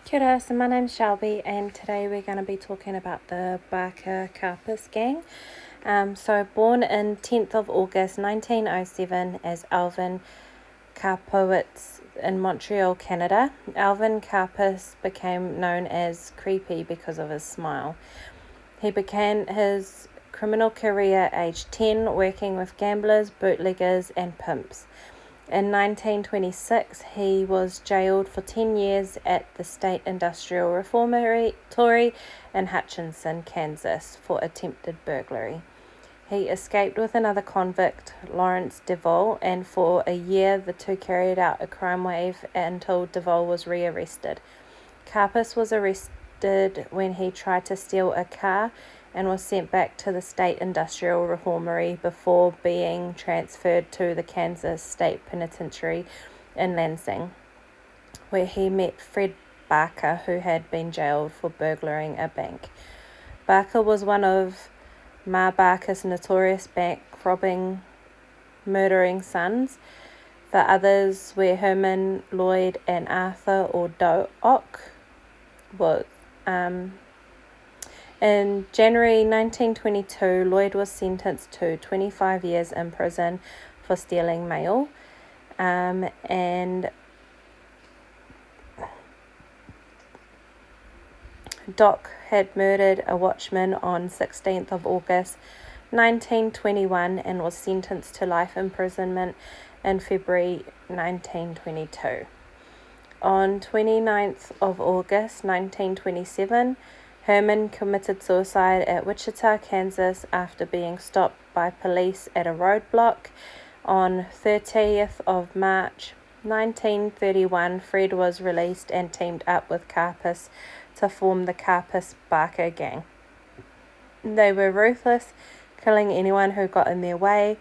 Kia ora, so my name's Shelby and today we're going to be talking about the Barker Karpis gang. So born in 10th of August 1907 as Alvin Karpowitz in Montreal, Canada, Alvin Karpis became known as Creepy because of his smile. He began his criminal career aged 10 working with gamblers, bootleggers and pimps. In 1926, he was jailed for 10 years at the State Industrial Reformatory in Hutchinson, Kansas, for attempted burglary. He escaped with another convict, Lawrence DeVol, and for a year the two carried out a crime wave until DeVol was rearrested. Karpis was arrested when he tried to steal a car and was sent back to the State Industrial Reformatory before being transferred to the Kansas State Penitentiary in Lansing, where he met Fred Barker, who had been jailed for burglaring a bank. Barker was one of Ma Barker's notorious bank robbing, murdering sons. The others were Herman, Lloyd, and Arthur or Doc. In January 1922, Lloyd was sentenced to 25 years in prison for stealing mail, and Doc had murdered a watchman on 16th of August 1921 and was sentenced to life imprisonment in February 1922. On 29th of August 1927, Herman committed suicide at Wichita, Kansas after being stopped by police at a roadblock. On 30th of March 1931, Fred was released and teamed up with Karpis to form the Karpis-Barker gang. They were ruthless, killing anyone who got in their way.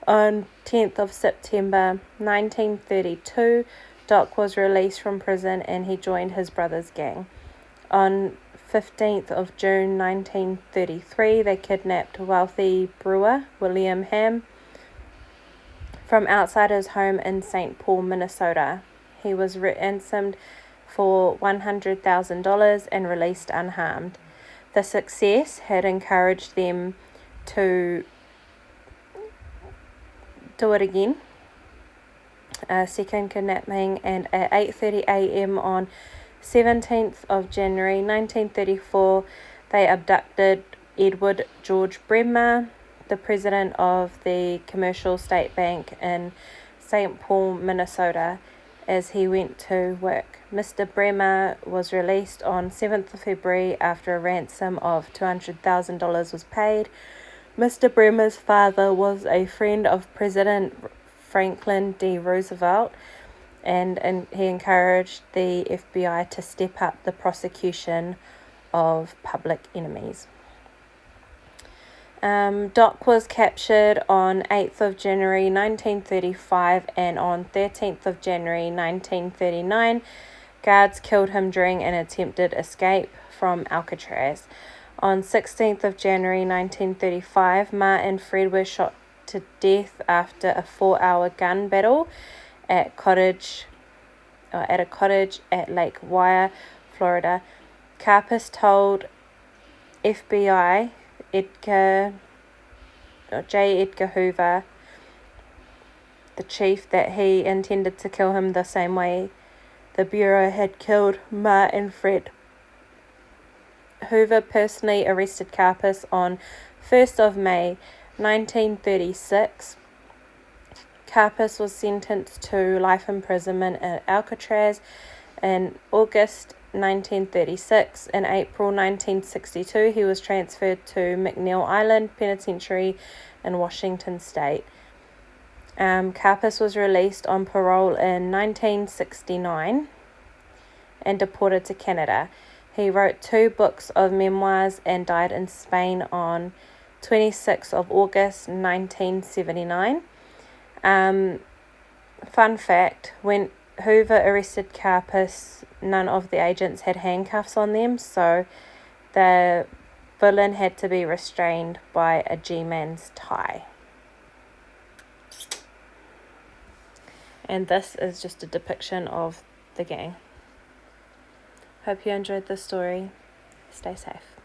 On 10th of September 1932, Doc was released from prison and he joined his brother's gang. On 15th of June 1933, they kidnapped wealthy brewer William Ham from outside his home in St. Paul, Minnesota. He was ransomed for $100,000 and released unharmed. The success had encouraged them to do it again, a second kidnapping, and at 8:30 a.m. on 17th of January 1934, they abducted Edward George Bremer, the president of the Commercial State Bank in St. Paul, Minnesota, as he went to work. Mr. Bremer was released on 7th of February after a ransom of $200,000 was paid. Mr. Bremer's father was a friend of President Franklin D. Roosevelt, and he encouraged the FBI to step up the prosecution of public enemies. Doc was captured on 8th of January 1935, and on 13th of January 1939, guards killed him during an attempted escape from Alcatraz. On 16th of January 1935, Ma and Fred were shot to death after a 4-hour gun battle at a cottage at Lake Wire, Florida. Karpis told FBI J. Edgar Hoover, the chief, that he intended to kill him the same way the Bureau had killed Ma and Fred. Hoover personally arrested Karpis on 1st of May 1936. Karpis was sentenced to life imprisonment at Alcatraz in August 1936. In April 1962, he was transferred to McNeil Island Penitentiary in Washington State. Karpis was released on parole in 1969 and deported to Canada. He wrote 2 books of memoirs and died in Spain on 26th of August 1979. Fun fact, when Hoover arrested Karpis, none of the agents had handcuffs on them, so the villain had to be restrained by a G-man's tie. And this is just a depiction of the gang. Hope you enjoyed the story. Stay safe.